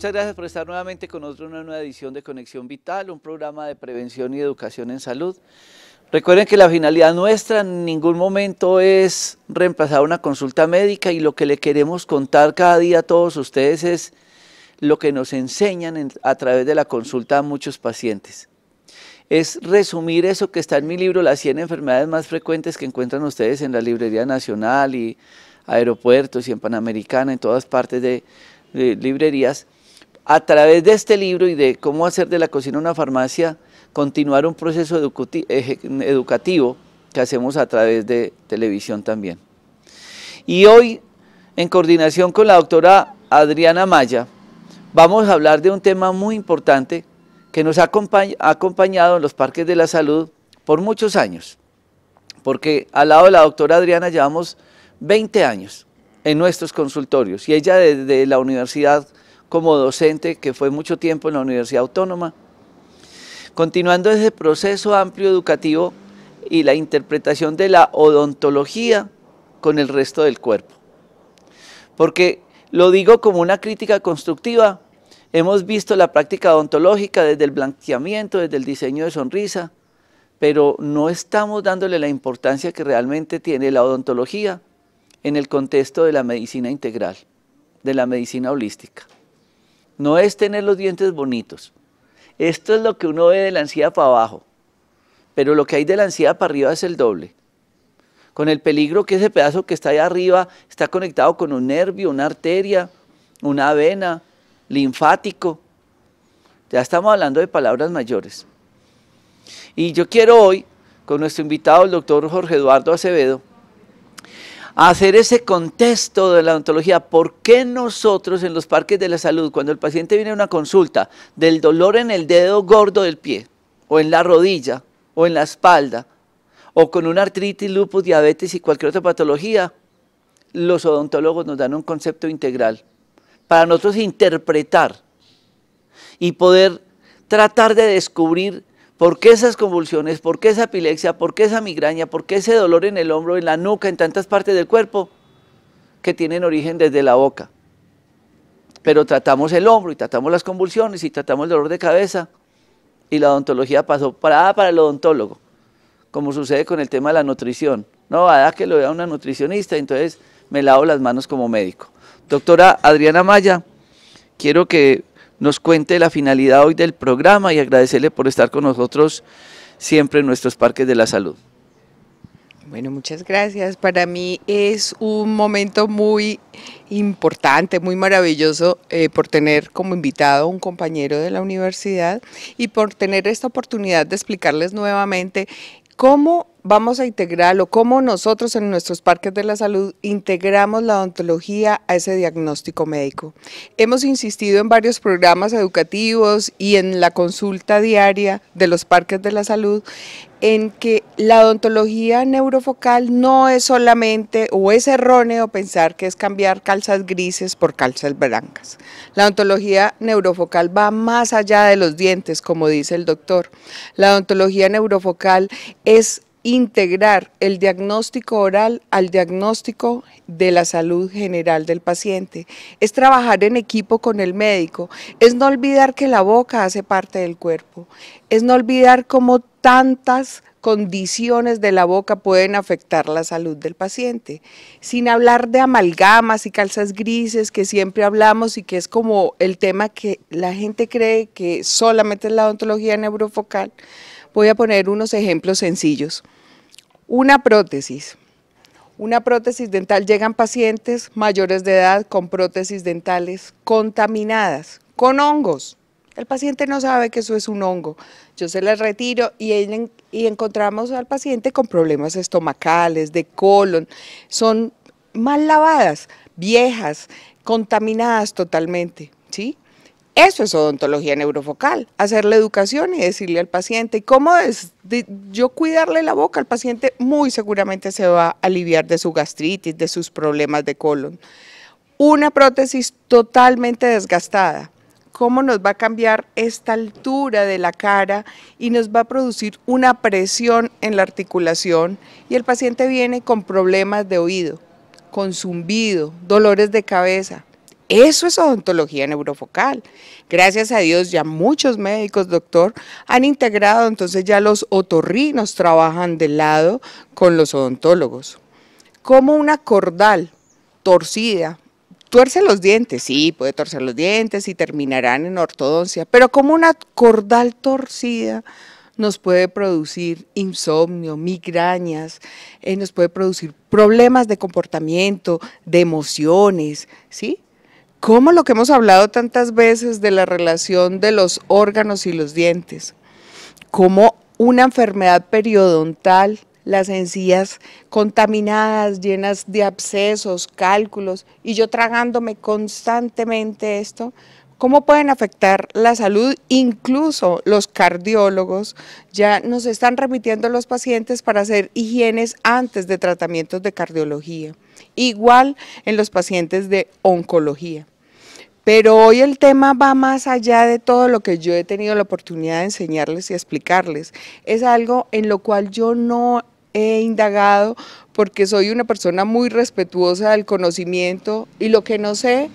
Muchas gracias por estar nuevamente con nosotros en una nueva edición de Conexión Vital, un programa de prevención y educación en salud. Recuerden que la finalidad nuestra en ningún momento es reemplazar una consulta médica, y lo que le queremos contar cada día a todos ustedes es lo que nos enseñan a través de la consulta a muchos pacientes. Es resumir eso que está en mi libro, las 100 enfermedades más frecuentes que encuentran ustedes en la Librería Nacional y aeropuertos y en Panamericana, en todas partes de librerías. A través de este libro y de cómo hacer de la cocina una farmacia, continuar un proceso educativo que hacemos a través de televisión también. Y hoy, en coordinación con la doctora Adriana Maya, vamos a hablar de un tema muy importante que nos ha acompañado en los parques de la salud por muchos años, porque al lado de la doctora Adriana llevamos 20 años en nuestros consultorios, y ella desde la universidad como docente, que fue mucho tiempo en la Universidad Autónoma, continuando ese proceso amplio educativo y la interpretación de la odontología con el resto del cuerpo. Porque lo digo como una crítica constructiva, hemos visto la práctica odontológica desde el blanqueamiento, desde el diseño de sonrisa, pero no estamos dándole la importancia que realmente tiene la odontología en el contexto de la medicina integral, de la medicina holística. No es tener los dientes bonitos. Esto es lo que uno ve de la encía para abajo, pero lo que hay de la encía para arriba es el doble. Con el peligro que ese pedazo que está allá arriba está conectado con un nervio, una arteria, una vena, linfático. Ya estamos hablando de palabras mayores. Y yo quiero hoy, con nuestro invitado, el doctor Jorge Eduardo Acevedo, hacer ese contexto de la odontología. ¿Por qué nosotros en los parques de la salud, cuando el paciente viene a una consulta del dolor en el dedo gordo del pie, o en la rodilla, o en la espalda, o con una artritis, lupus, diabetes y cualquier otra patología, los odontólogos nos dan un concepto integral para nosotros interpretar y poder tratar de descubrir por qué esas convulsiones, por qué esa epilepsia, por qué esa migraña, por qué ese dolor en el hombro, en la nuca, en tantas partes del cuerpo que tienen origen desde la boca? Pero tratamos el hombro y tratamos las convulsiones y tratamos el dolor de cabeza, y la odontología pasó para el odontólogo, como sucede con el tema de la nutrición. No, a que lo vea una nutricionista, entonces me lavo las manos como médico. Doctora Adriana Maya, quiero que nos cuente la finalidad hoy del programa y agradecerle por estar con nosotros siempre en nuestros parques de la salud. Bueno, muchas gracias. Para mí es un momento muy importante, muy maravilloso por tener como invitado a un compañero de la universidad y por tener esta oportunidad de explicarles nuevamente cómo vamos a integrar o cómo nosotros en nuestros parques de la salud integramos la odontología a ese diagnóstico médico. Hemos insistido en varios programas educativos y en la consulta diaria de los parques de la salud en que la odontología neurofocal no es solamente, o es erróneo pensar que es cambiar calzas grises por calzas blancas. La odontología neurofocal va más allá de los dientes, como dice el doctor. La odontología neurofocal es integrar el diagnóstico oral al diagnóstico de la salud general del paciente. Es trabajar en equipo con el médico, es no olvidar que la boca hace parte del cuerpo, es no olvidar cómo tantas condiciones de la boca pueden afectar la salud del paciente, sin hablar de amalgamas y calzas grises que siempre hablamos y que es como el tema que la gente cree que solamente es la odontología neurofocal. Voy a poner unos ejemplos sencillos. Una prótesis dental, llegan pacientes mayores de edad con prótesis dentales contaminadas, con hongos. El paciente no sabe que eso es un hongo. Yo se las retiro y encontramos al paciente con problemas estomacales, de colon, son mal lavadas, viejas, contaminadas totalmente, ¿sí? Eso es odontología neurofocal, hacer la educación y decirle al paciente cómo es yo cuidarle la boca al paciente, muy seguramente se va a aliviar de su gastritis, de sus problemas de colon. Una prótesis totalmente desgastada, ¿cómo nos va a cambiar esta altura de la cara y nos va a producir una presión en la articulación? Y el paciente viene con problemas de oído, con zumbido, dolores de cabeza. Eso es odontología neurofocal. Gracias a Dios ya muchos médicos, doctor, han integrado, entonces ya los otorrinos trabajan de lado con los odontólogos. Como una cordal torcida, tuerce los dientes, sí, puede torcer los dientes y terminarán en ortodoncia, pero como una cordal torcida nos puede producir insomnio, migrañas, nos puede producir problemas de comportamiento, de emociones, ¿sí? Como lo que hemos hablado tantas veces de la relación de los órganos y los dientes, como una enfermedad periodontal, las encías contaminadas, llenas de abscesos, cálculos, y yo tragándome constantemente esto, ¿cómo pueden afectar la salud? Incluso los cardiólogos ya nos están remitiendo a los pacientes para hacer higienes antes de tratamientos de cardiología. Igual en los pacientes de oncología. Pero hoy el tema va más allá de todo lo que yo he tenido la oportunidad de enseñarles y explicarles. Es algo en lo cual yo no he indagado porque soy una persona muy respetuosa del conocimiento y lo que no sé,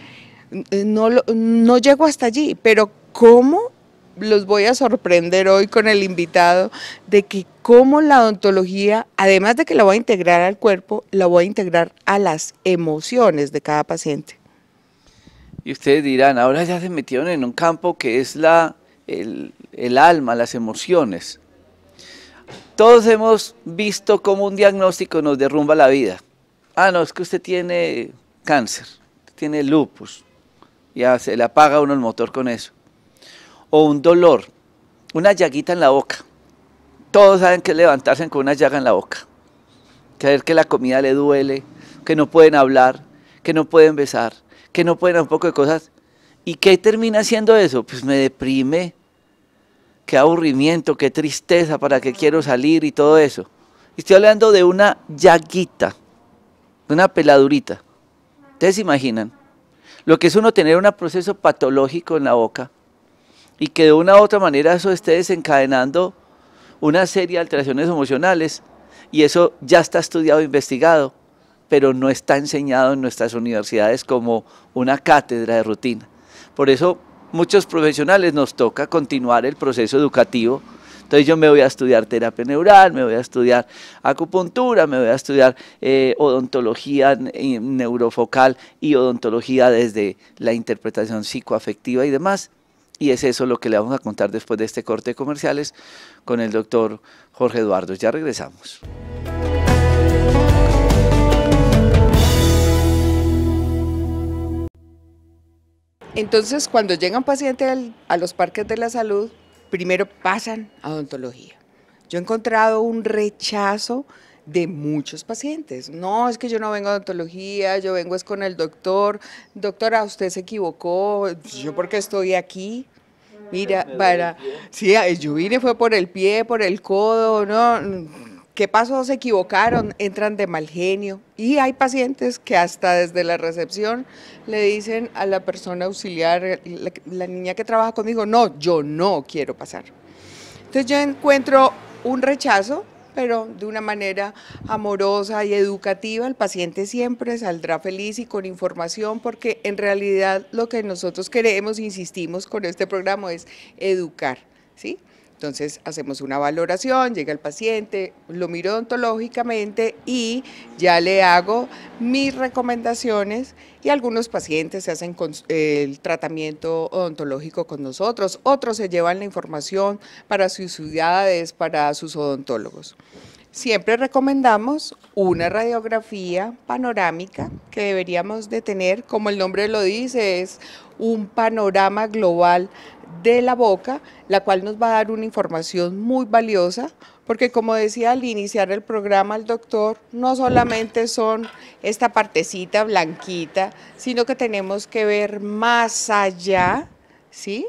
no llego hasta allí. Pero ¿cómo los voy a sorprender hoy con el invitado de que cómo la odontología, además de que la voy a integrar al cuerpo, la voy a integrar a las emociones de cada paciente? Y ustedes dirán, ahora ya se metieron en un campo que es el alma, las emociones. Todos hemos visto cómo un diagnóstico nos derrumba la vida. Ah, no, es que usted tiene cáncer, tiene lupus, ya se le apaga a uno el motor con eso. O un dolor, una llaguita en la boca. Todos saben que es levantarse con una llaga en la boca. Creer que la comida le duele, que no pueden hablar, que no pueden besar, que no pueden un poco de cosas. ¿Y qué termina haciendo eso? Pues me deprime, qué aburrimiento, qué tristeza, para qué quiero salir y todo eso. Estoy hablando de una llaguita, de una peladurita. ¿Ustedes se imaginan lo que es uno tener un proceso patológico en la boca y que de una u otra manera eso esté desencadenando una serie de alteraciones emocionales? Y eso ya está estudiado e investigado, pero no está enseñado en nuestras universidades como una cátedra de rutina. Por eso muchos profesionales nos toca continuar el proceso educativo. Entonces yo me voy a estudiar terapia neural, me voy a estudiar acupuntura, me voy a estudiar odontología neurofocal y odontología desde la interpretación psicoafectiva y demás. Y es eso lo que le vamos a contar después de este corte de comerciales con el doctor Jorge Eduardo. Ya regresamos. Entonces, cuando llegan pacientes a los parques de la salud, primero pasan a odontología. Yo he encontrado un rechazo de muchos pacientes. No, es que yo no vengo a odontología, yo vengo es con el doctor. Doctora, usted se equivocó, yo porque estoy aquí. Mira, sí, yo vine fue por el pie, por el codo, ¿no? ¿Qué pasó? Se equivocaron, entran de mal genio. Y hay pacientes que hasta desde la recepción le dicen a la persona auxiliar, la niña que trabaja conmigo, no, yo no quiero pasar. Entonces yo encuentro un rechazo, pero de una manera amorosa y educativa. El paciente siempre saldrá feliz y con información, porque en realidad lo que nosotros queremos, insistimos con este programa, es educar, ¿sí? Entonces hacemos una valoración, llega el paciente, lo miro odontológicamente y ya le hago mis recomendaciones, y algunos pacientes se hacen el tratamiento odontológico con nosotros, otros se llevan la información para sus ciudades, para sus odontólogos. Siempre recomendamos una radiografía panorámica que deberíamos de tener, como el nombre lo dice, es un panorama global de la boca, la cual nos va a dar una información muy valiosa, porque como decía al iniciar el programa el doctor, no solamente son esta partecita blanquita, sino que tenemos que ver más allá, ¿sí?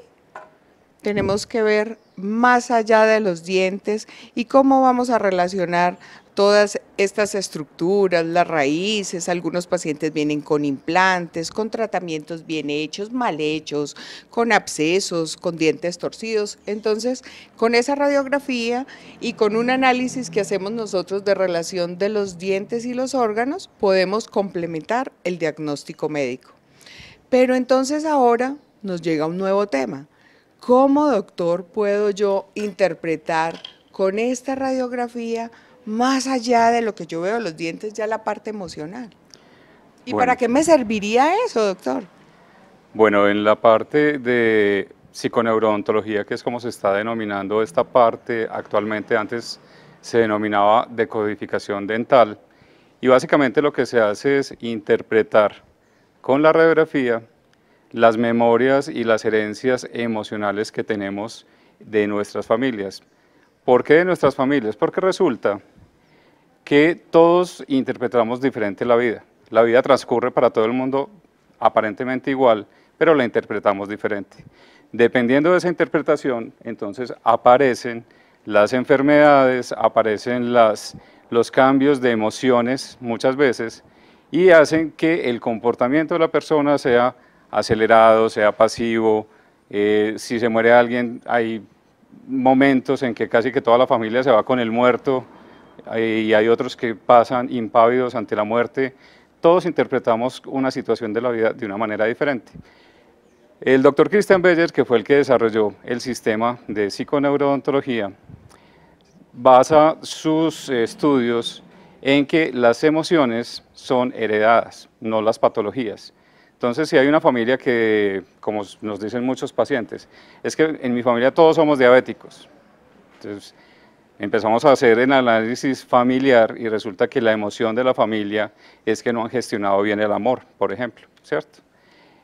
Tenemos que ver más allá de los dientes y cómo vamos a relacionar todas estas estructuras, las raíces. Algunos pacientes vienen con implantes, con tratamientos bien hechos, mal hechos, con abscesos, con dientes torcidos. Entonces, con esa radiografía y con un análisis que hacemos nosotros de relación de los dientes y los órganos, podemos complementar el diagnóstico médico. Pero entonces ahora nos llega un nuevo tema. ¿Cómo, doctor, puedo yo interpretar con esta radiografía, más allá de lo que yo veo los dientes, ya la parte emocional? ¿Y Bueno, para qué me serviría eso, doctor? bueno, en la parte de psiconeurodontología, que es como se está denominando esta parte actualmente, antes se denominaba decodificación dental, y básicamente lo que se hace es interpretar con la radiografía las memorias y las herencias emocionales que tenemos de nuestras familias. ¿Por qué de nuestras familias? Porque resulta que todos interpretamos diferente la vida. La vida transcurre para todo el mundo aparentemente igual, pero la interpretamos diferente. Dependiendo de esa interpretación, entonces aparecen las enfermedades, aparecen los cambios de emociones muchas veces y hacen que el comportamiento de la persona sea acelerado, sea pasivo. Si se muere alguien, hay momentos en que casi que toda la familia se va con el muerto y hay otros que pasan impávidos ante la muerte. Todos interpretamos una situación de la vida de una manera diferente. El doctor Christian Beyer, que fue el que desarrolló el sistema de psiconeurodontología, basa sus estudios en que las emociones son heredadas, no las patologías. Entonces, si hay una familia que, como nos dicen muchos pacientes, es que en mi familia todos somos diabéticos. Entonces, empezamos a hacer el análisis familiar y resulta que la emoción de la familia es que no han gestionado bien el amor, por ejemplo, ¿cierto?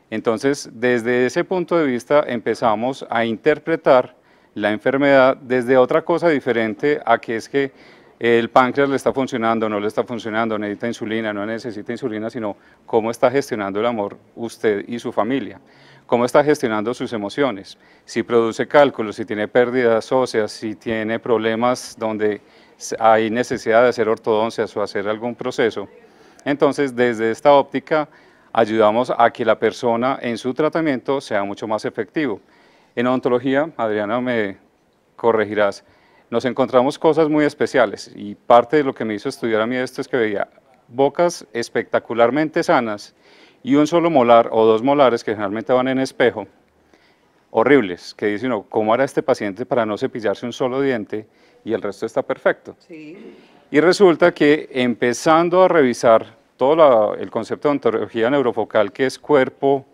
Entonces, desde ese punto de vista empezamos a interpretar la enfermedad desde otra cosa diferente a que es que el páncreas le está funcionando, no le está funcionando, necesita insulina, no necesita insulina, sino cómo está gestionando el amor usted y su familia, cómo está gestionando sus emociones, si produce cálculos, si tiene pérdidas óseas, si tiene problemas donde hay necesidad de hacer ortodoncias o hacer algún proceso. Entonces, desde esta óptica, ayudamos a que la persona en su tratamiento sea mucho más efectivo. En odontología, Adriana, me corregirás, nos encontramos cosas muy especiales y parte de lo que me hizo estudiar a mí esto es que veía bocas espectacularmente sanas y un solo molar o dos molares que generalmente van en espejo, horribles, que dicen, no, ¿cómo hará este paciente para no cepillarse un solo diente y el resto está perfecto? Sí. Y resulta que empezando a revisar todo el concepto de odontología neurofocal, que es cuerpo,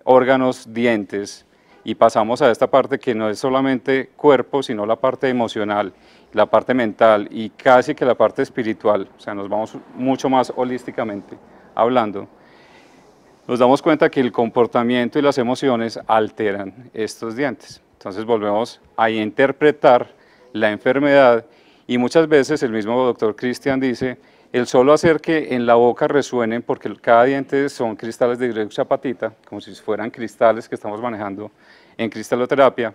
órganos, dientes, y pasamos a esta parte que no es solamente cuerpo, sino la parte emocional, la parte mental y casi que la parte espiritual, o sea, nos vamos mucho más holísticamente hablando, nos damos cuenta que el comportamiento y las emociones alteran estos dientes. Entonces volvemos a interpretar la enfermedad y muchas veces el mismo doctor Christian dice, el solo hacer que en la boca resuenen, porque cada diente son cristales de hidroxiapatita, como si fueran cristales que estamos manejando en cristaloterapia,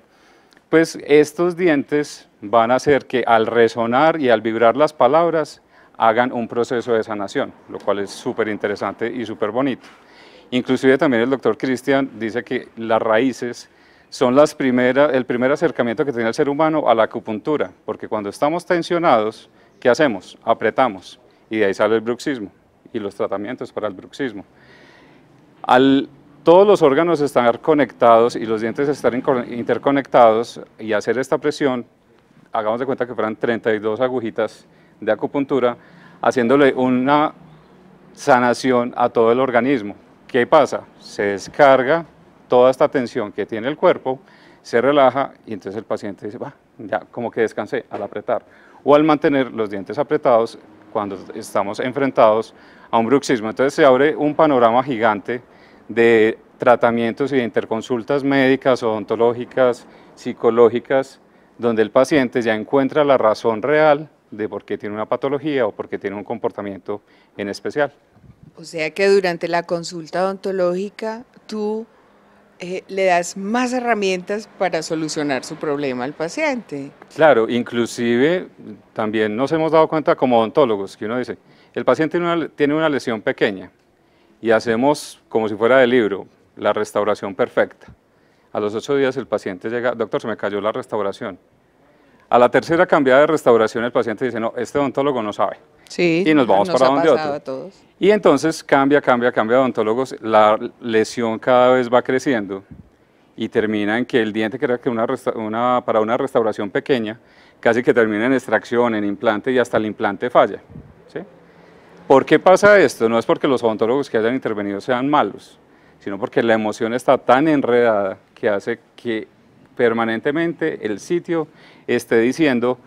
pues estos dientes van a hacer que al resonar y al vibrar las palabras hagan un proceso de sanación, lo cual es súper interesante y súper bonito. Inclusive también el doctor Christian dice que las raíces son el primer acercamiento que tiene el ser humano a la acupuntura, porque cuando estamos tensionados, ¿qué hacemos? Apretamos, y de ahí sale el bruxismo y los tratamientos para el bruxismo. Todos los órganos estar conectados y los dientes estar interconectados y hacer esta presión, hagamos de cuenta que fueran 32 agujitas de acupuntura, haciéndole una sanación a todo el organismo. ¿Qué pasa? Se descarga toda esta tensión que tiene el cuerpo, se relaja y entonces el paciente dice, ya como que descansé al apretar o al mantener los dientes apretados cuando estamos enfrentados a un bruxismo. Entonces se abre un panorama gigante de tratamientos y de interconsultas médicas, odontológicas, psicológicas, donde el paciente ya encuentra la razón real de por qué tiene una patología o por qué tiene un comportamiento en especial. O sea que durante la consulta odontológica tú le das más herramientas para solucionar su problema al paciente. Claro, inclusive también nos hemos dado cuenta como odontólogos que uno dice, el paciente tiene una lesión pequeña y hacemos como si fuera de libro, la restauración perfecta. A los 8 días el paciente llega, doctor, se me cayó la restauración. A la tercera cambiada de restauración el paciente dice, no, este odontólogo no sabe. Sí, y nos vamos nos para ha donde pasado otro. a todos. Y entonces cambia odontólogos, la lesión cada vez va creciendo y termina en que el diente que era que para una restauración pequeña, casi que termina en extracción, en implante y hasta el implante falla. ¿Sí? ¿Por qué pasa esto? No es porque los odontólogos que hayan intervenido sean malos, sino porque la emoción está tan enredada que hace que permanentemente el sitio esté diciendo,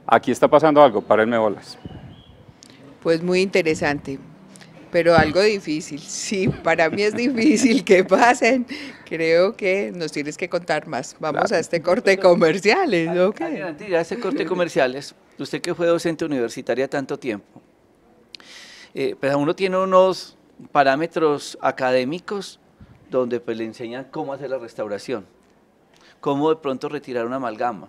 aquí está pasando algo, párenme bolas. Pues muy interesante, pero algo difícil. Sí, para mí es difícil que pasen. Creo que nos tienes que contar más. Vamos Claro. a este corte de comerciales, ¿ok? Antes de ese corte de comerciales, usted que fue docente universitaria tanto tiempo, pues uno tiene unos parámetros académicos donde pues le enseñan cómo hacer la restauración, cómo de pronto retirar una amalgama,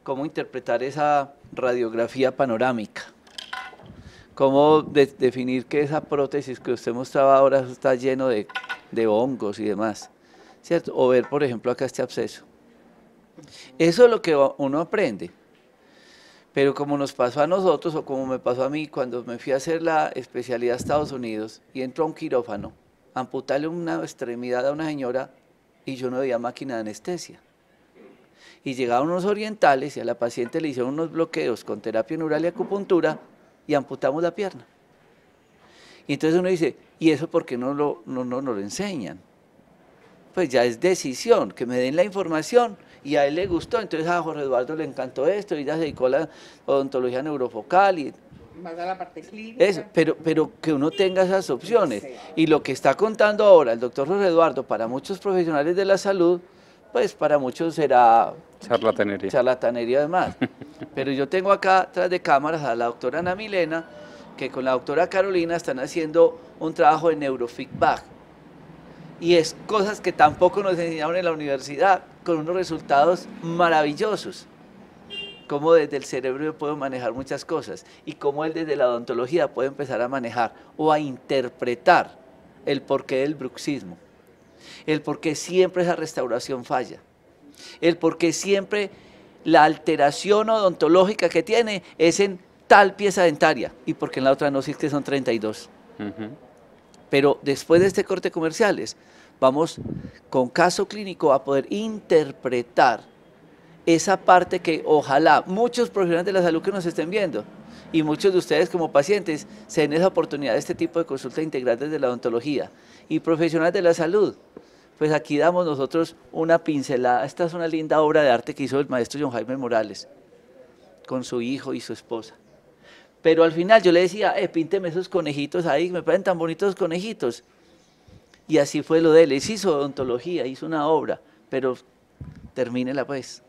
cómo interpretar esa radiografía panorámica, cómo definir que esa prótesis que usted mostraba ahora está lleno de hongos y demás, ¿cierto? O ver, por ejemplo, acá este absceso. Eso es lo que uno aprende. Pero como nos pasó a nosotros, o como me pasó a mí cuando me fui a hacer la especialidad a Estados Unidos y entro a un quirófano, amputarle una extremidad a una señora y yo no veía máquina de anestesia. Y llegaron unos orientales y a la paciente le hicieron unos bloqueos con terapia neural y acupuntura y amputamos la pierna. Y entonces uno dice, ¿y eso por qué no lo enseñan? Pues ya es decisión, que me den la información y a él le gustó, entonces a Jorge Eduardo le encantó esto y ya se dedicó a la odontología neurofocal y Más a la parte clínica. eso, pero que uno tenga esas opciones. Y lo que está contando ahora el doctor Jorge Eduardo para muchos profesionales de la salud, pues para muchos será charlatanería además. Pero yo tengo acá tras de cámaras a la doctora Ana Milena, que con la doctora Carolina están haciendo un trabajo de neurofeedback. Y es cosas que tampoco nos enseñaron en la universidad, con unos resultados maravillosos. Cómo desde el cerebro yo puedo manejar muchas cosas y cómo él desde la odontología puede empezar a manejar o a interpretar el porqué del bruxismo, el porqué siempre esa restauración falla, el porqué siempre la alteración odontológica que tiene es en tal pieza dentaria y porque en la otra no, si es que son 32. Pero después de este corte comerciales, vamos con caso clínico a poder interpretar esa parte que ojalá muchos profesionales de la salud que nos estén viendo y muchos de ustedes como pacientes se den esa oportunidad de este tipo de consulta integral desde la odontología y profesionales de la salud. Pues aquí damos nosotros una pincelada. Esta es una linda obra de arte que hizo el maestro John Jaime Morales con su hijo y su esposa. Pero al final yo le decía, pínteme esos conejitos ahí, me parecen tan bonitos los conejitos. Y así fue lo de él. Él hizo odontología, hizo una obra, pero termínela pues.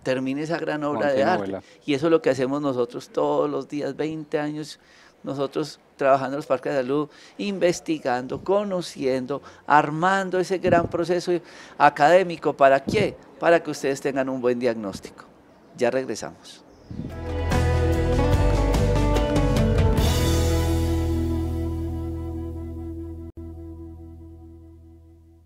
Termine esa gran obra de arte. Y eso es lo que hacemos nosotros todos los días, 20 años, nosotros trabajando en los parques de salud, investigando, conociendo, armando ese gran proceso académico. ¿Para qué? Para que ustedes tengan un buen diagnóstico. Ya regresamos.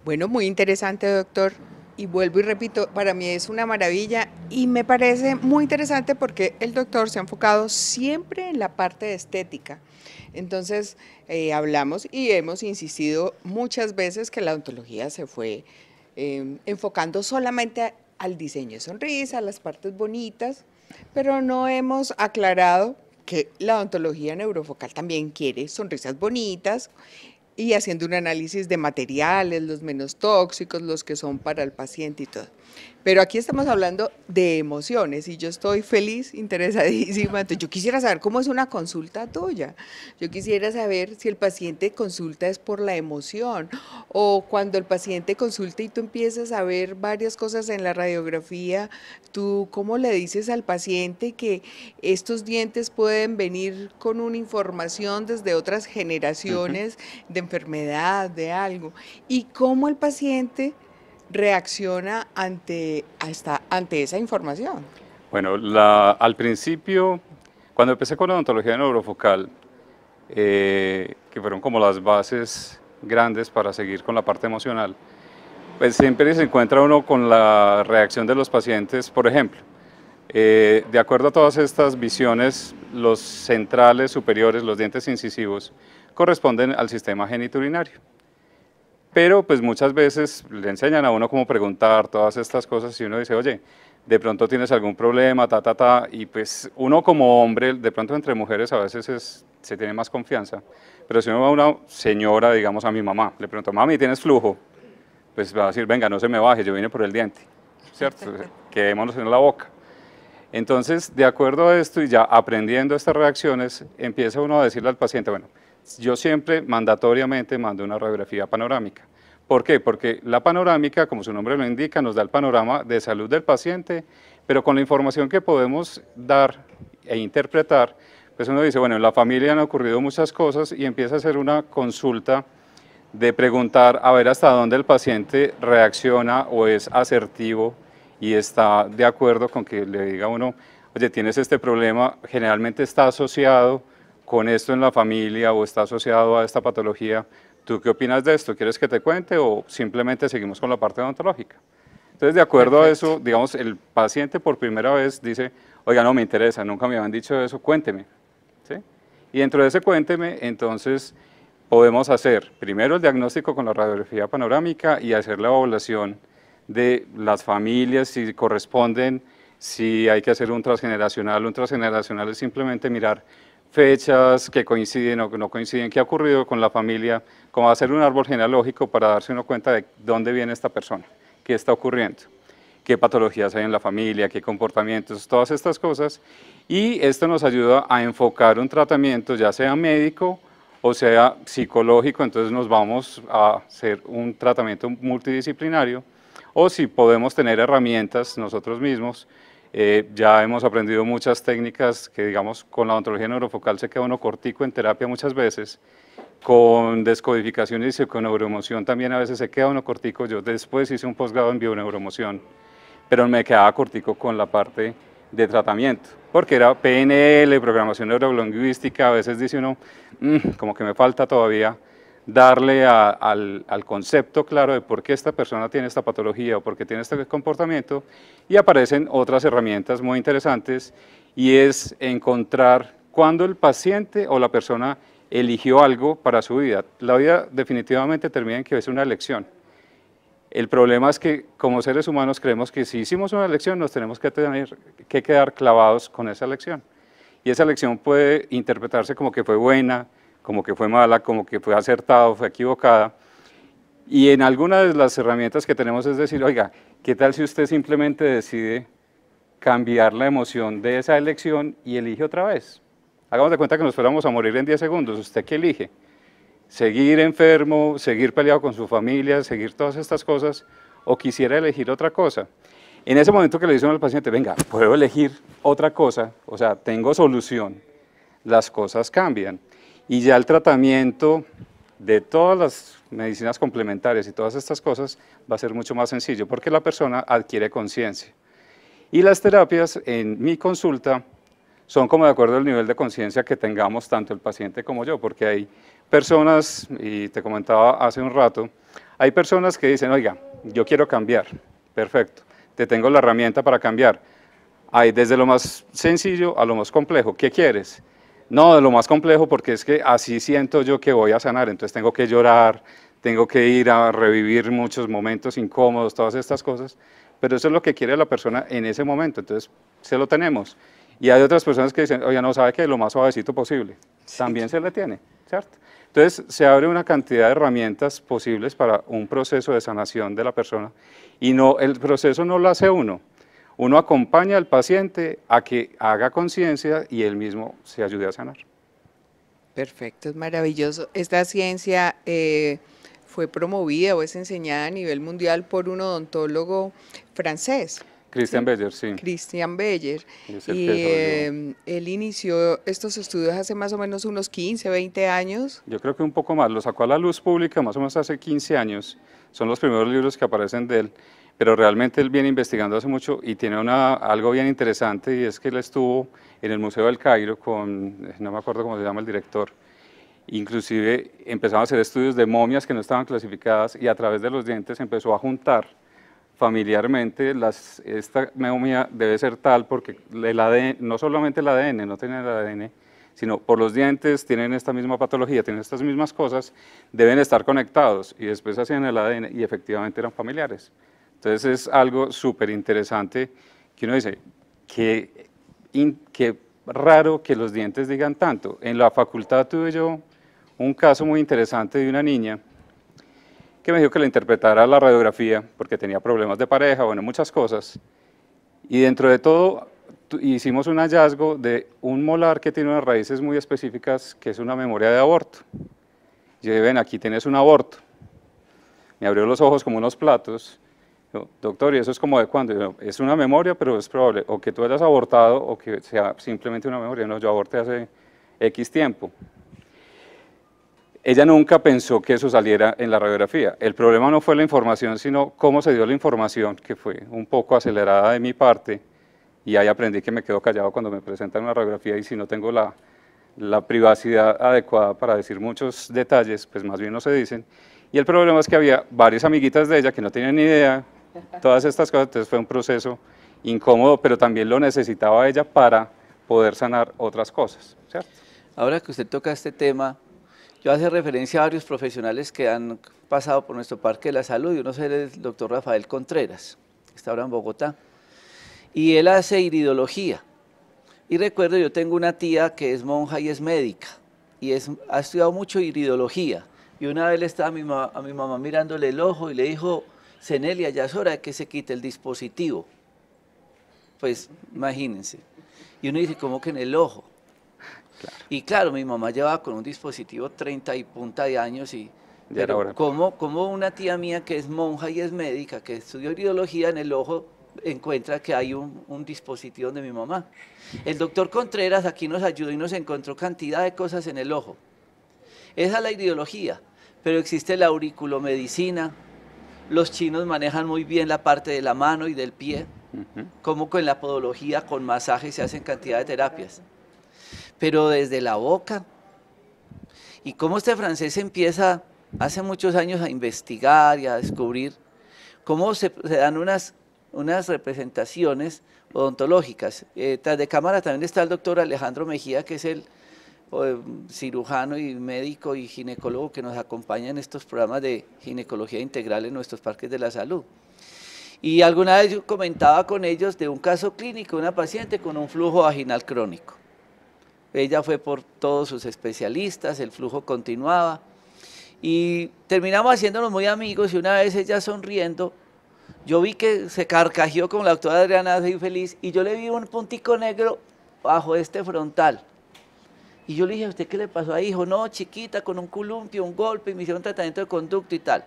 Bueno, muy interesante, doctor. Y vuelvo y repito, para mí es una maravilla y me parece muy interesante porque el doctor se ha enfocado siempre en la parte de estética. Entonces, hablamos y hemos insistido muchas veces que la odontología se fue enfocando solamente al diseño de sonrisa, a las partes bonitas, pero no hemos aclarado que la odontología neurofocal también quiere sonrisas bonitas, y haciendo un análisis de materiales, los menos tóxicos, los que son para el paciente y todo. Pero aquí estamos hablando de emociones y yo estoy feliz, interesadísima. Entonces, yo quisiera saber cómo es una consulta tuya. Yo quisiera saber si el paciente consulta es por la emoción o cuando el paciente consulta y tú empiezas a ver varias cosas en la radiografía, tú cómo le dices al paciente que estos dientes pueden venir con una información desde otras generaciones de enfermedad, de algo, y cómo el paciente reacciona ante esa información. Bueno, al principio, cuando empecé con la odontología neurofocal, que fueron como las bases grandes para seguir con la parte emocional, pues siempre se encuentra uno con la reacción de los pacientes. Por ejemplo, De acuerdo a todas estas visiones, los centrales superiores, los dientes incisivos, corresponden al sistema genitourinario. Pero pues muchas veces le enseñan a uno cómo preguntar todas estas cosas y uno dice, oye, de pronto tienes algún problema, y pues uno como hombre, de pronto entre mujeres a veces se tiene más confianza, pero si uno va a una señora, digamos a mi mamá, le pregunto, mami, ¿tienes flujo? Pues va a decir, venga, no se me baje, yo vine por el diente, ¿cierto? Quedémonos en la boca. Entonces, de acuerdo a esto y ya aprendiendo estas reacciones, empieza uno a decirle al paciente, bueno, yo siempre mandatoriamente mando una radiografía panorámica. ¿Por qué? Porque la panorámica, como su nombre lo indica, nos da el panorama de salud del paciente, pero con la información que podemos dar e interpretar, pues uno dice, bueno, en la familia han ocurrido muchas cosas y empieza a hacer una consulta de preguntar a ver hasta dónde el paciente reacciona o es asertivo y está de acuerdo con que le diga a uno, oye, tienes este problema, generalmente está asociado con esto en la familia o está asociado a esta patología. ¿Tú qué opinas de esto? ¿Quieres que te cuente o simplemente seguimos con la parte odontológica? Entonces, de acuerdo a eso, digamos, el paciente por primera vez dice, oiga, no me interesa, nunca me habían dicho eso, cuénteme. ¿Sí? Y dentro de ese cuénteme, entonces, podemos hacer primero el diagnóstico con la radiografía panorámica y hacer la evaluación de las familias, si corresponden, si hay que hacer un transgeneracional. Un transgeneracional es simplemente mirar fechas que coinciden o que no coinciden, qué ha ocurrido con la familia, como hacer un árbol genealógico para darse uno cuenta de dónde viene esta persona, qué está ocurriendo, qué patologías hay en la familia, qué comportamientos, todas estas cosas. Y esto nos ayuda a enfocar un tratamiento, ya sea médico o sea psicológico, entonces nos vamos a hacer un tratamiento multidisciplinario, o si podemos tener herramientas nosotros mismos. Ya hemos aprendido muchas técnicas que, digamos, con la odontología neurofocal se queda uno cortico en terapia muchas veces, con descodificación y psiconeuroemoción también a veces se queda uno cortico. Yo después hice un posgrado en bioneuroemoción, pero me quedaba cortico con la parte de tratamiento, porque era PNL, programación neurolingüística, a veces dice uno, como que me falta todavía darle al concepto claro de por qué esta persona tiene esta patología o por qué tiene este comportamiento, y aparecen otras herramientas muy interesantes, y es encontrar cuándo el paciente o la persona eligió algo para su vida. La vida definitivamente termina en que es una elección. El problema es que como seres humanos creemos que si hicimos una elección nos tenemos que quedar clavados con esa elección, y esa elección puede interpretarse como que fue buena, como que fue mala, como que fue acertada, fue equivocada. Y en algunas de las herramientas que tenemos es decir, oiga, ¿qué tal si usted simplemente decide cambiar la emoción de esa elección y elige otra vez? Hagamos de cuenta que nos fuéramos a morir en 10 segundos, ¿usted qué elige? ¿Seguir enfermo, seguir peleado con su familia, seguir todas estas cosas, o quisiera elegir otra cosa? En ese momento que le dicen al paciente, venga, puedo elegir otra cosa, o sea, tengo solución, las cosas cambian. Y ya el tratamiento de todas las medicinas complementarias y todas estas cosas va a ser mucho más sencillo, porque la persona adquiere conciencia. Y las terapias en mi consulta son como de acuerdo al nivel de conciencia que tengamos tanto el paciente como yo, porque hay personas, y te comentaba hace un rato, hay personas que dicen, oiga, yo quiero cambiar, perfecto, te tengo la herramienta para cambiar. Hay desde lo más sencillo a lo más complejo, ¿qué quieres? No, de lo más complejo, porque es que así siento yo que voy a sanar, entonces tengo que llorar, tengo que ir a revivir muchos momentos incómodos, todas estas cosas, pero eso es lo que quiere la persona en ese momento, entonces se lo tenemos. Y hay otras personas que dicen, oye, no, sabe que lo más suavecito posible, sí, también se le tiene, ¿cierto? Entonces se abre una cantidad de herramientas posibles para un proceso de sanación de la persona, y no, el proceso no lo hace uno. Uno acompaña al paciente a que haga conciencia y él mismo se ayude a sanar. Perfecto, es maravilloso. Esta ciencia fue promovida o es enseñada a nivel mundial por un odontólogo francés. Christian Beyer, sí. Christian Beyer. Y él inició estos estudios hace más o menos unos 15, 20 años. Yo creo que un poco más. Lo sacó a la luz pública más o menos hace 15 años. Son los primeros libros que aparecen de él. Pero realmente él viene investigando hace mucho y tiene algo bien interesante, y es que él estuvo en el Museo del Cairo con, no me acuerdo cómo se llama el director, inclusive empezaron a hacer estudios de momias que no estaban clasificadas, y a través de los dientes empezó a juntar familiarmente esta miomía debe ser tal porque el ADN, no solamente el ADN, no tienen el ADN, sino por los dientes tienen esta misma patología, tienen estas mismas cosas, deben estar conectados y después hacían el ADN y efectivamente eran familiares. Entonces es algo súper interesante que uno dice, qué raro que los dientes digan tanto. En la facultad tuve yo un caso muy interesante de una niña que me dijo que le interpretara la radiografía porque tenía problemas de pareja, bueno, muchas cosas. Y dentro de todo hicimos un hallazgo de un molar que tiene unas raíces muy específicas, que es una memoria de aborto. Yo dije, ven, aquí tienes un aborto. Me abrió los ojos como unos platos. Yo, doctor, ¿y eso es como de cuándo? Yo, es una memoria, pero es probable o que tú hayas abortado o que sea simplemente una memoria. No, yo aborté hace X tiempo. Ella nunca pensó que eso saliera en la radiografía. El problema no fue la información, sino cómo se dio la información, que fue un poco acelerada de mi parte, y ahí aprendí que me quedo callado cuando me presentan una radiografía y si no tengo la privacidad adecuada para decir muchos detalles, pues más bien no se dicen. Y el problema es que había varias amiguitas de ella que no tenían ni idea, todas estas cosas, entonces fue un proceso incómodo, pero también lo necesitaba ella para poder sanar otras cosas, ¿cierto? Ahora que usted toca este tema, yo hace referencia a varios profesionales que han pasado por nuestro Parque de la Salud, y uno es el doctor Rafael Contreras, que está ahora en Bogotá, y él hace iridología. Y recuerdo, yo tengo una tía que es monja y es médica, y ha estudiado mucho iridología, y una vez le estaba a mi mamá mirándole el ojo y le dijo, Cenelia, ya es hora de que se quite el dispositivo. Pues imagínense. Y uno dice, ¿cómo que en el ojo? Claro. Y claro, mi mamá llevaba con un dispositivo 30 y punta de años, pero ¿cómo una tía mía que es monja y es médica, que estudió iridología, en el ojo encuentra que hay un dispositivo de mi mamá? El doctor Contreras aquí nos ayudó y nos encontró cantidad de cosas en el ojo. Esa es la iridología, pero existe la auriculomedicina, los chinos manejan muy bien la parte de la mano y del pie, como con la podología, con masajes se hacen cantidad de terapias. Pero desde la boca, y cómo este francés empieza hace muchos años a investigar y a descubrir cómo se dan unas representaciones odontológicas. Tras de cámara también está el doctor Alejandro Mejía, que es el cirujano y médico y ginecólogo que nos acompaña en estos programas de ginecología integral en nuestros parques de la salud. Y alguna vez yo comentaba con ellos de un caso clínico de una paciente con un flujo vaginal crónico. Ella fue por todos sus especialistas, el flujo continuaba y terminamos haciéndonos muy amigos, y una vez ella sonriendo, yo vi que se carcajeó como la doctora Adriana, así feliz, y yo le vi un puntico negro bajo este frontal. Y yo le dije, ¿a usted qué le pasó ahí? Dijo, no, chiquita, con un columpio, un golpe, y me hicieron tratamiento de conducto y tal.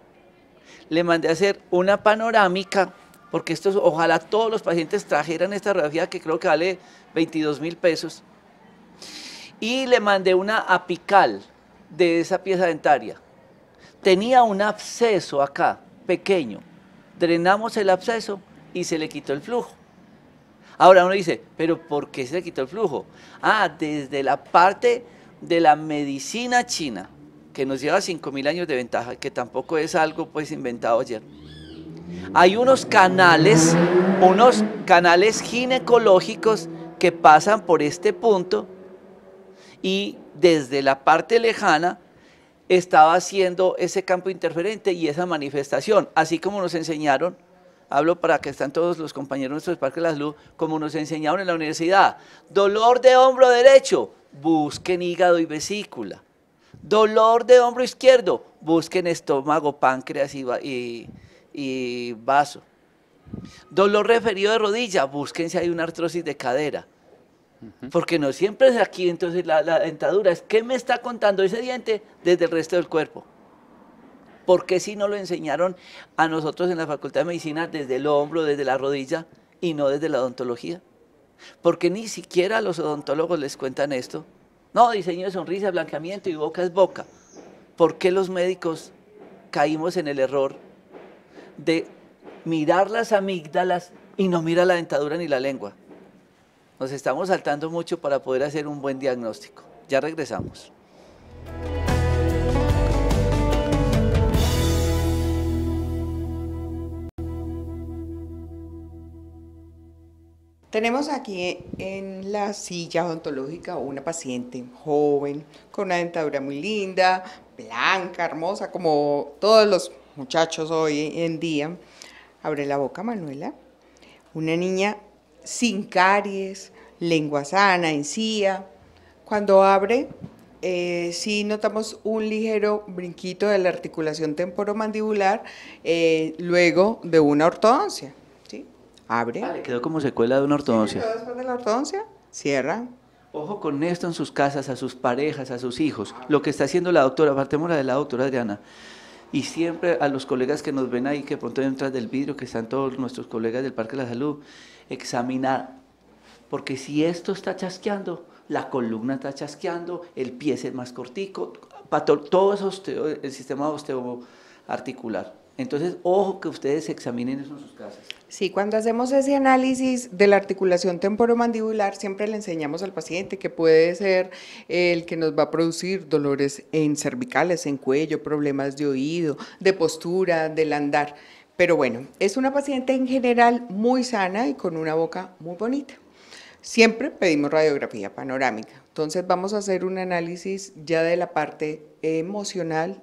Le mandé a hacer una panorámica, porque ojalá todos los pacientes trajeran esta radiografía, que creo que vale 22.000 pesos. Y le mandé una apical de esa pieza dentaria. Tenía un absceso acá, pequeño. Drenamos el absceso y se le quitó el flujo. Ahora uno dice, ¿pero por qué se le quitó el flujo? Desde la parte de la medicina china, que nos lleva 5.000 años de ventaja, que tampoco es algo pues inventado ayer. Hay unos canales ginecológicos que pasan por este punto, y desde la parte lejana estaba haciendo ese campo interferente y esa manifestación, así como nos enseñaron, hablo para que están todos los compañeros nuestros del Parque de la Salud, como nos enseñaron en la universidad, dolor de hombro derecho, busquen hígado y vesícula, dolor de hombro izquierdo, busquen estómago, páncreas y vaso, dolor referido de rodilla, busquen si hay una artrosis de cadera. Porque no siempre es aquí, entonces la dentadura es, ¿qué me está contando ese diente desde el resto del cuerpo? ¿Por qué si no lo enseñaron a nosotros en la Facultad de Medicina desde el hombro, desde la rodilla y no desde la odontología? Porque ni siquiera a los odontólogos les cuentan esto. No, diseño de sonrisa, blanqueamiento y boca es boca. ¿Por qué los médicos caímos en el error de mirar las amígdalas y no mirar la dentadura ni la lengua? Nos estamos saltando mucho para poder hacer un buen diagnóstico. Ya regresamos. Tenemos aquí en la silla odontológica una paciente joven, con una dentadura muy linda, blanca, hermosa, como todos los muchachos hoy en día. Abre la boca, Manuela. Una niña sin caries, lengua sana, encía. Cuando abre, sí notamos un ligero brinquito de la articulación temporomandibular luego de una ortodoncia. ¿Sí? Abre. Vale, quedó como secuela de una ortodoncia. Después de la ortodoncia, cierra. Ojo con esto en sus casas, a sus parejas, a sus hijos. Lo que está haciendo la doctora, partémosla de la doctora Adriana. Y siempre a los colegas que nos ven ahí, que pronto entran del vidrio, que están todos nuestros colegas del Parque de la Salud, examinar. Porque si esto está chasqueando, la columna está chasqueando, el pie es el más cortico, todo eso el sistema osteoarticular. Entonces, ojo que ustedes examinen eso en sus casas. Sí, cuando hacemos ese análisis de la articulación temporomandibular, siempre le enseñamos al paciente que puede ser el que nos va a producir dolores en cervicales, en cuello, problemas de oído, de postura, del andar. Pero bueno, es una paciente en general muy sana y con una boca muy bonita. Siempre pedimos radiografía panorámica. Entonces vamos a hacer un análisis ya de la parte emocional,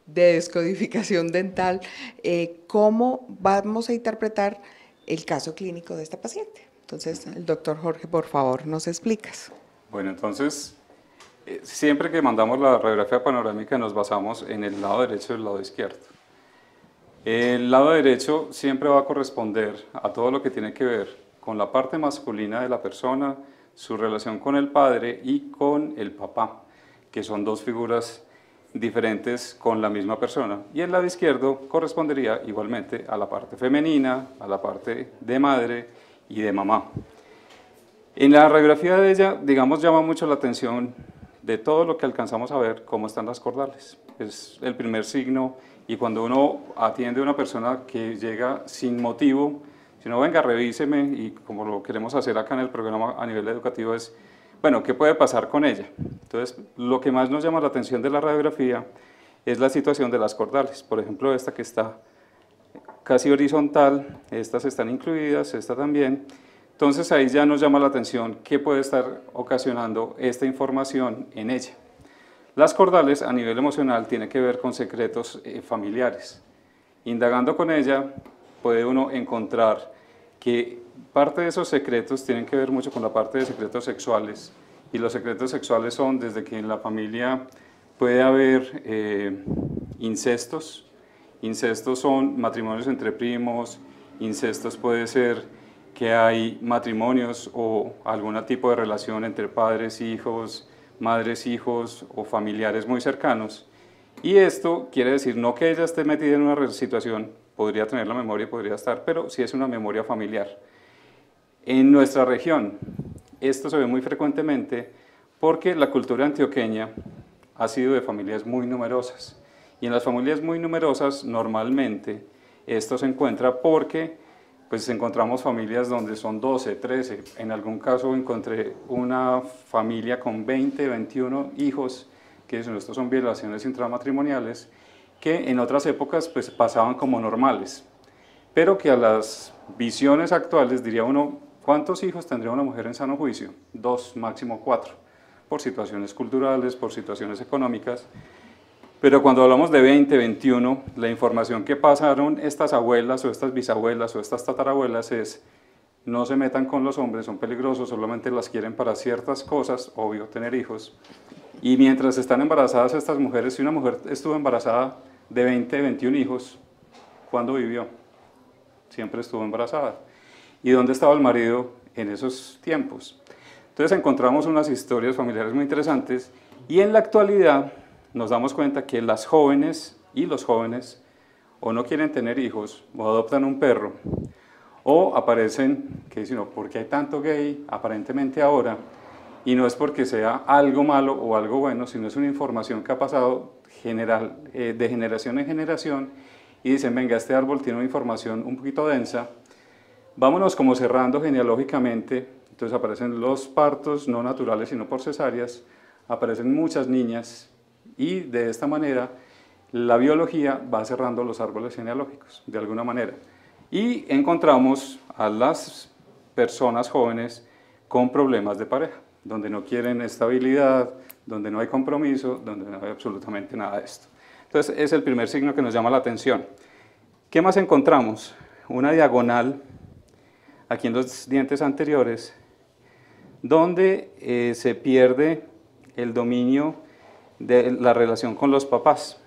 de descodificación dental, cómo vamos a interpretar el caso clínico de esta paciente. Entonces, el doctor Jorge, por favor, nos explicas. Bueno, entonces, siempre que mandamos la radiografía panorámica nos basamos en el lado derecho y el lado izquierdo. El lado derecho siempre va a corresponder a todo lo que tiene que ver con la parte masculina de la persona, su relación con el padre y con el papá, que son dos figuras diferentes con la misma persona. Y el lado izquierdo correspondería igualmente a la parte femenina, a la parte de madre y de mamá. En la radiografía de ella, digamos, llama mucho la atención de todo lo que alcanzamos a ver, cómo están las cordales. Es el primer signo, y cuando uno atiende a una persona que llega sin motivo, si no, venga, revíseme, y como lo queremos hacer acá en el programa a nivel educativo es, bueno, ¿qué puede pasar con ella? Entonces, lo que más nos llama la atención de la radiografía es la situación de las cordales. Por ejemplo, esta que está casi horizontal, estas están incluidas, esta también. Entonces, ahí ya nos llama la atención qué puede estar ocasionando esta información en ella. Las cordales, a nivel emocional, tienen que ver con secretos familiares. Indagando con ella, puede uno encontrar que parte de esos secretos tienen que ver mucho con la parte de secretos sexuales, y los secretos sexuales son desde que en la familia puede haber incestos. Incestos son matrimonios entre primos, incestos puede ser que hay matrimonios o algún tipo de relación entre padres, hijos, madres, hijos o familiares muy cercanos. Y esto quiere decir no que ella esté metida en una situación, podría tener la memoria, podría estar, pero sí es una memoria familiar. En nuestra región, esto se ve muy frecuentemente porque la cultura antioqueña ha sido de familias muy numerosas. Y en las familias muy numerosas, normalmente, esto se encuentra porque pues encontramos familias donde son 12, 13, en algún caso encontré una familia con 20, 21 hijos, que estos son violaciones intramatrimoniales, que en otras épocas pues pasaban como normales, pero que a las visiones actuales diría uno, ¿cuántos hijos tendría una mujer en sano juicio? 2, máximo 4, por situaciones culturales, por situaciones económicas. Pero cuando hablamos de 20, 21, la información que pasaron estas abuelas o estas bisabuelas o estas tatarabuelas es no se metan con los hombres, son peligrosos, solamente las quieren para ciertas cosas, obvio, tener hijos. Y mientras están embarazadas estas mujeres, si una mujer estuvo embarazada de 20, 21 hijos, ¿cuándo vivió? Siempre estuvo embarazada. ¿Y dónde estaba el marido en esos tiempos? Entonces encontramos unas historias familiares muy interesantes y en la actualidad nos damos cuenta que las jóvenes y los jóvenes o no quieren tener hijos o adoptan un perro o aparecen, que dicen, no, ¿por qué hay tanto gay aparentemente ahora? Y no es porque sea algo malo o algo bueno, sino es una información que ha pasado de generación en generación y dicen, venga, este árbol tiene una información un poquito densa, vámonos como cerrando genealógicamente. Entonces aparecen los partos no naturales sino por cesáreas, aparecen muchas niñas y de esta manera la biología va cerrando los árboles genealógicos de alguna manera. Y encontramos a las personas jóvenes con problemas de pareja, donde no quieren estabilidad, donde no hay compromiso, donde no hay absolutamente nada de esto. Entonces, es el primer signo que nos llama la atención. ¿Qué más encontramos? Una diagonal aquí en los dientes anteriores, donde se pierde el dominio de la relación con los papás.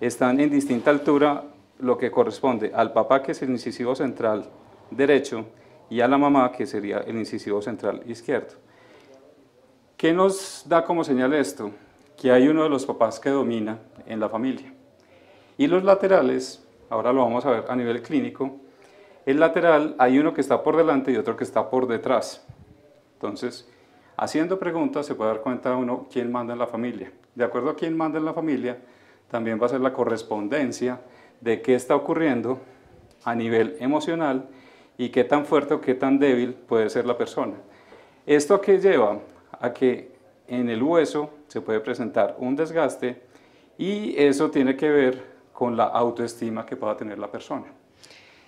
Están en distinta altura lo que corresponde al papá, que es el incisivo central derecho, y a la mamá, que sería el incisivo central izquierdo. ¿Qué nos da como señal esto? Que hay uno de los papás que domina en la familia. Y los laterales, ahora lo vamos a ver a nivel clínico, el lateral hay uno que está por delante y otro que está por detrás. Entonces, haciendo preguntas se puede dar cuenta uno quién manda en la familia. De acuerdo a quién manda en la familia, también va a ser la correspondencia de qué está ocurriendo a nivel emocional y qué tan fuerte o qué tan débil puede ser la persona. ¿Esto qué lleva? A que en el hueso se puede presentar un desgaste y eso tiene que ver con la autoestima que pueda tener la persona.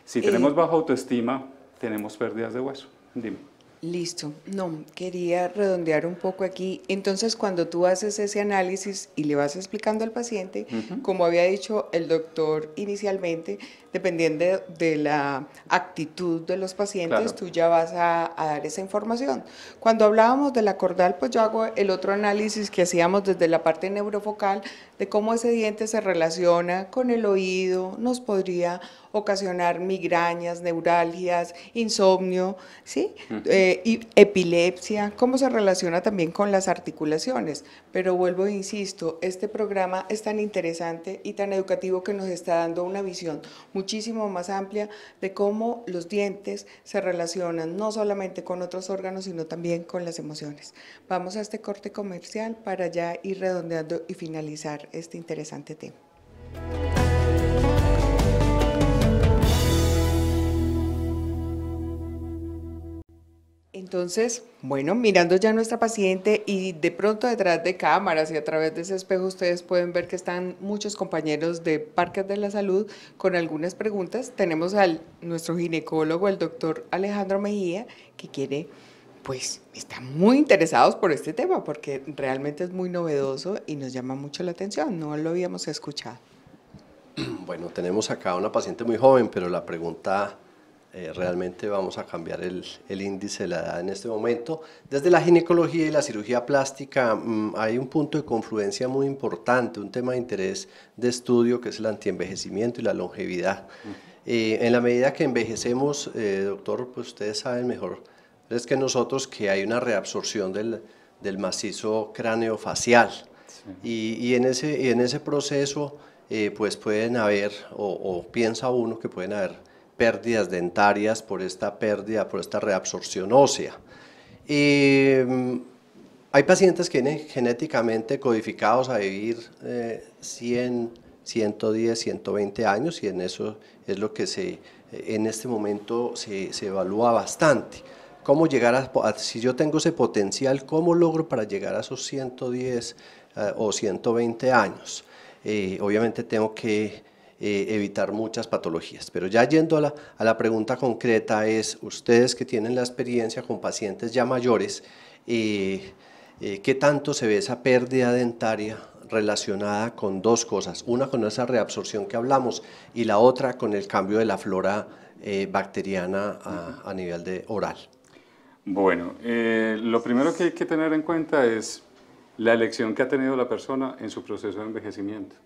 Si tenemos baja autoestima, tenemos pérdidas de hueso. Dime. Listo. No, quería redondear un poco aquí. Entonces, cuando tú haces ese análisis y le vas explicando al paciente, como había dicho el doctor inicialmente, dependiendo de la actitud de los pacientes, Claro. tú ya vas a dar esa información. Cuando hablábamos de la cordal, pues yo hago el otro análisis que hacíamos desde la parte neurofocal de cómo ese diente se relaciona con el oído, nos podría ocasionar migrañas, neuralgias, insomnio, ¿sí? Y epilepsia, cómo se relaciona también con las articulaciones. Pero vuelvo e insisto, este programa es tan interesante y tan educativo que nos está dando una visión muchísimo más amplia de cómo los dientes se relacionan no solamente con otros órganos, sino también con las emociones. Vamos a este corte comercial para ya ir redondeando y finalizar este interesante tema. Entonces, bueno, mirando ya a nuestra paciente y de pronto detrás de cámaras y a través de ese espejo ustedes pueden ver que están muchos compañeros de Parques de la Salud con algunas preguntas. Tenemos al nuestro ginecólogo, el doctor Alejandro Mejía, que quiere, pues, están muy interesados por este tema porque realmente es muy novedoso y nos llama mucho la atención, no lo habíamos escuchado. Bueno, tenemos acá una paciente muy joven, pero la pregunta... realmente vamos a cambiar el índice de la edad en este momento. Desde la ginecología y la cirugía plástica hay un punto de confluencia muy importante, un tema de interés de estudio que es el antienvejecimiento y la longevidad. En la medida que envejecemos, doctor, pues ustedes saben mejor es que nosotros que hay una reabsorción del macizo craneofacial. Sí. Y en ese proceso pues pueden haber, o piensa uno que pueden haber pérdidas dentarias por esta pérdida, por esta reabsorción ósea. Hay pacientes que vienen genéticamente codificados a vivir 100, 110, 120 años y en eso es lo que en este momento se evalúa bastante. ¿Cómo llegar si yo tengo ese potencial, cómo logro para llegar a esos 110 o 120 años? Obviamente tengo que evitar muchas patologías, pero ya yendo a la pregunta concreta es, ustedes que tienen la experiencia con pacientes ya mayores, ¿qué tanto se ve esa pérdida dentaria relacionada con dos cosas? Una con esa reabsorción que hablamos y la otra con el cambio de la flora bacteriana a nivel oral. Bueno, lo primero que hay que tener en cuenta es la elección que ha tenido la persona en su proceso de envejecimiento.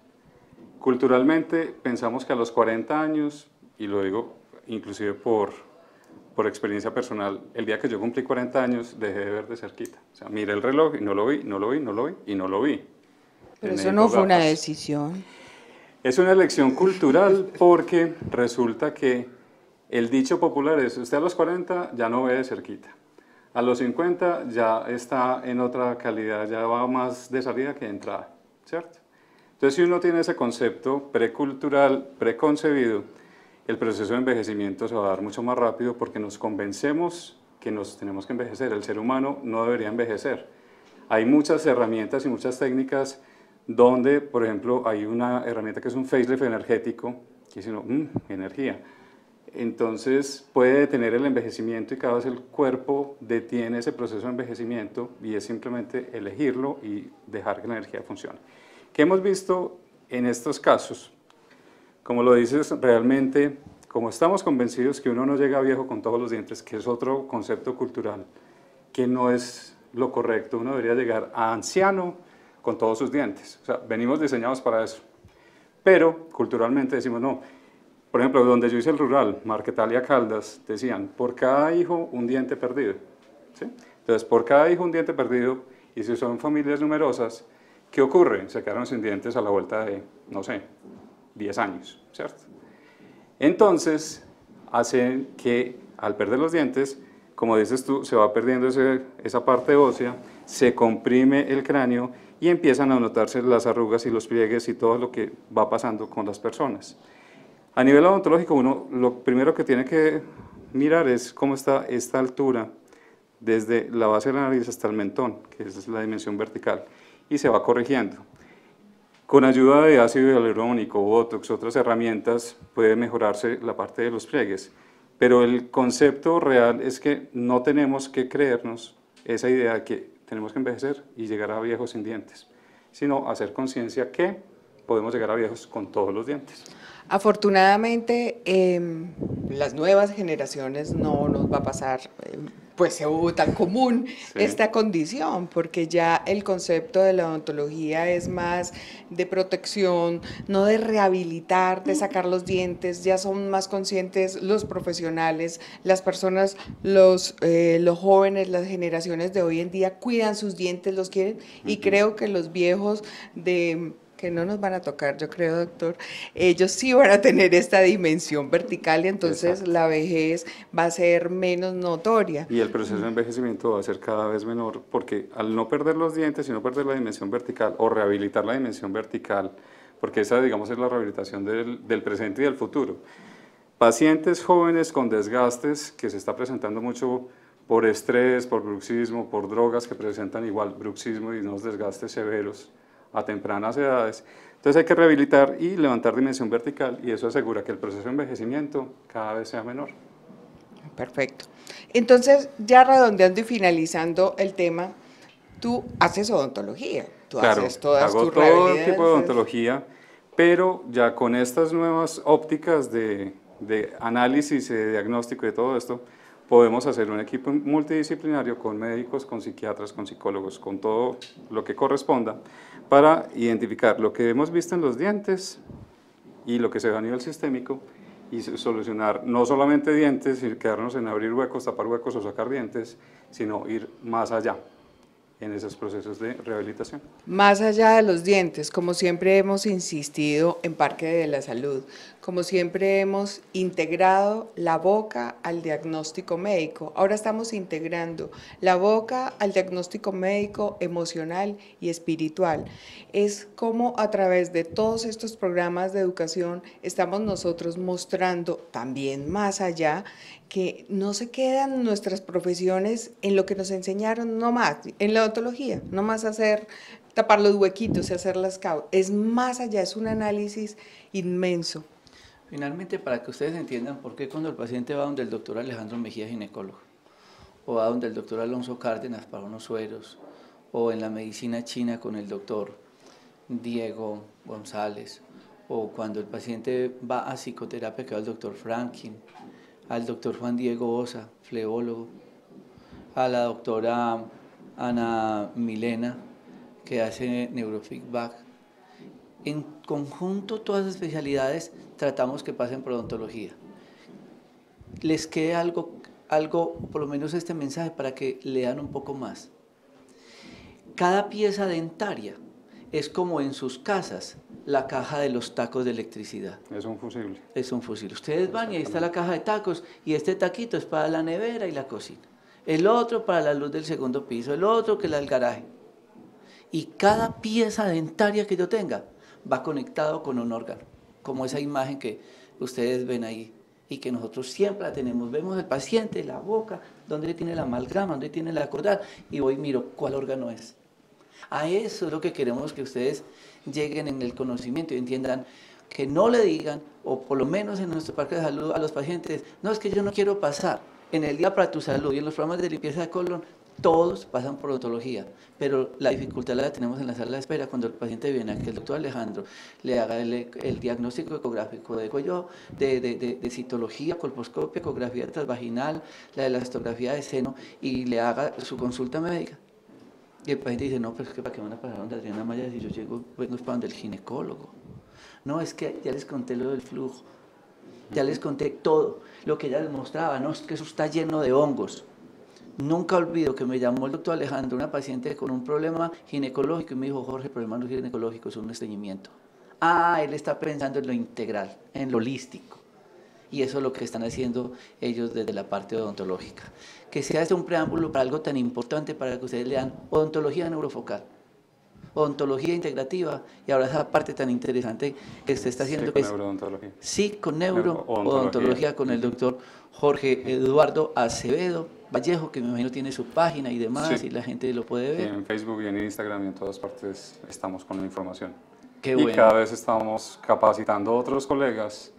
Culturalmente pensamos que a los 40 años, y lo digo inclusive por experiencia personal, el día que yo cumplí 40 años dejé de ver de cerquita. O sea, miré el reloj y no lo vi, no lo vi, no lo vi y no lo vi. Pero eso no fue una decisión. Es una elección cultural porque resulta que el dicho popular es, usted a los 40 ya no ve de cerquita. A los 50 ya está en otra calidad, ya va más de salida que de entrada, ¿cierto? Entonces, si uno tiene ese concepto precultural, preconcebido, el proceso de envejecimiento se va a dar mucho más rápido porque nos convencemos que nos tenemos que envejecer. El ser humano no debería envejecer. Hay muchas herramientas y muchas técnicas donde, por ejemplo, hay una herramienta que es un facelift energético, que dice, energía. entonces puede detener el envejecimiento y cada vez el cuerpo detiene ese proceso de envejecimiento y es simplemente elegirlo y dejar que la energía funcione. ¿Qué hemos visto en estos casos? Como lo dices, realmente, como estamos convencidos que uno no llega viejo con todos los dientes, que es otro concepto cultural, que no es lo correcto, uno debería llegar a anciano con todos sus dientes. O sea, venimos diseñados para eso. Pero culturalmente decimos no. Por ejemplo, donde yo hice el rural, Marquetalia Caldas, decían, por cada hijo un diente perdido. ¿Sí? Entonces, por cada hijo un diente perdido, y si son familias numerosas, ¿qué ocurre? Se quedaron sin dientes a la vuelta de, no sé, 10 años, ¿cierto? Entonces, hacen que al perder los dientes, como dices tú, se va perdiendo esa parte ósea, se comprime el cráneo y empiezan a notarse las arrugas y los pliegues y todo lo que va pasando con las personas. A nivel odontológico, uno lo primero que tiene que mirar es cómo está esta altura desde la base de la nariz hasta el mentón, que es la dimensión vertical, y se va corrigiendo. Con ayuda de ácido hialurónico, botox, otras herramientas, puede mejorarse la parte de los pliegues, pero el concepto real es que no tenemos que creernos esa idea de que tenemos que envejecer y llegar a viejos sin dientes, sino hacer conciencia que podemos llegar a viejos con todos los dientes. Afortunadamente, las nuevas generaciones no nos va a pasar pues tan común esta condición, porque ya el concepto de la odontología es más de protección, no de rehabilitar, de sacar los dientes. Ya son más conscientes los profesionales, las personas, los jóvenes, las generaciones de hoy en día cuidan sus dientes, los quieren, y creo que los viejos que no nos van a tocar, yo creo, doctor, ellos sí van a tener esta dimensión vertical y entonces la vejez va a ser menos notoria. Y el proceso de envejecimiento va a ser cada vez menor, porque al no perder los dientes y no perder la dimensión vertical o rehabilitar la dimensión vertical, porque esa, digamos, es la rehabilitación del presente y del futuro. Pacientes jóvenes con desgastes, que se está presentando mucho por estrés, por bruxismo, por drogas que presentan igual bruxismo y unos desgastes severos a tempranas edades. Entonces hay que rehabilitar y levantar dimensión vertical y eso asegura que el proceso de envejecimiento cada vez sea menor. Perfecto. Entonces, ya redondeando y finalizando el tema, tú haces odontología, tú haces todas tus rehabilitaciones. Hago todo tipo de odontología, pero ya con estas nuevas ópticas de análisis, de diagnóstico y de todo esto, podemos hacer un equipo multidisciplinario con médicos, con psiquiatras, con psicólogos, con todo lo que corresponda, para identificar lo que hemos visto en los dientes y lo que se ve a nivel sistémico y solucionar no solamente dientes y quedarnos en abrir huecos, tapar huecos o sacar dientes, sino ir más allá en esos procesos de rehabilitación. Más allá de los dientes, como siempre hemos insistido en Parque de la Salud, como siempre hemos integrado la boca al diagnóstico médico, ahora estamos integrando la boca al diagnóstico médico emocional y espiritual. Es como a través de todos estos programas de educación estamos nosotros mostrando también más allá que no se quedan nuestras profesiones en lo que nos enseñaron nomás, en la odontología, no más tapar los huequitos y hacer las causas, es más allá, es un análisis inmenso. Finalmente, para que ustedes entiendan por qué cuando el paciente va donde el doctor Alejandro Mejía, ginecólogo, o va donde el doctor Alonso Cárdenas para unos sueros, o en la medicina china con el doctor Diego González, o cuando el paciente va a psicoterapia que va al doctor Franklin, al doctor Juan Diego Osa, fleólogo, a la doctora Ana Milena, que hace neurofeedback. En conjunto, todas las especialidades tratamos que pasen por odontología. Les quede algo, por lo menos este mensaje, para que lean un poco más. Cada pieza dentaria es como en sus casas la caja de los tacos de electricidad. Es un fusible. Es un fusible. Ustedes van y ahí está la caja de tacos y este taquito es para la nevera y la cocina. El otro para la luz del segundo piso, el otro que el garaje. Y cada pieza dentaria que yo tenga va conectado con un órgano, como esa imagen que ustedes ven ahí y que nosotros siempre la tenemos. Vemos el paciente, la boca, dónde tiene la amalgama, dónde tiene la cordal, y voy y miro cuál órgano es. A eso es lo que queremos que ustedes lleguen en el conocimiento y entiendan que no le digan, o por lo menos en nuestro parque de salud, a los pacientes, no, es que yo no quiero pasar. En el Día para tu Salud y en los programas de limpieza de colon, todos pasan por odontología, pero la dificultad la tenemos en la sala de espera cuando el paciente viene a que el doctor Alejandro le haga el diagnóstico ecográfico de cuello, de citología, colposcopia, ecografía transvaginal, la elastografía de seno y le haga su consulta médica. Y el paciente dice, no, pero es que para qué van a pasar donde Adriana Maya si yo vengo para donde el ginecólogo. No, es que ya les conté lo del flujo, ya les conté todo, lo que ella les mostraba, no, es que eso está lleno de hongos. Nunca olvido que me llamó el doctor Alejandro, una paciente con un problema ginecológico, y me dijo, Jorge, el problema no es ginecológico, es un estreñimiento. Ah, él está pensando en lo integral, en lo holístico. Y eso es lo que están haciendo ellos desde la parte odontológica. Que se hace un preámbulo para algo tan importante para que ustedes lean odontología neurofocal, odontología integrativa, y ahora esa parte tan interesante que se está haciendo, que es psiconeurodontología con el doctor Jorge Eduardo Acevedo Vallejo, que me imagino tiene su página y demás, sí, y la gente lo puede ver. Sí, en Facebook y en Instagram y en todas partes estamos con la información. Qué y bueno. Cada vez estamos capacitando a otros colegas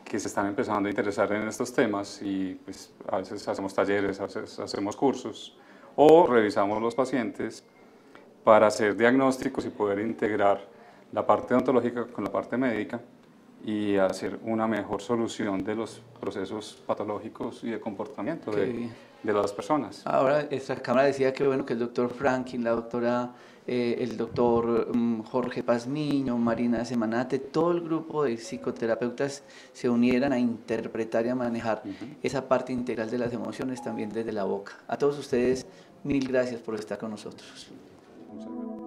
que se están empezando a interesar en estos temas, y pues a veces hacemos talleres, a veces hacemos cursos o revisamos los pacientes para hacer diagnósticos y poder integrar la parte odontológica con la parte médica y hacer una mejor solución de los procesos patológicos y de comportamiento de las personas. Ahora, esta cámara decía que bueno que el doctor Franklin, la doctora, el doctor Jorge Pazmiño, Marina Semanate, todo el grupo de psicoterapeutas se unieran a interpretar y a manejar esa parte integral de las emociones también desde la boca. A todos ustedes, mil gracias por estar con nosotros. Muchas gracias.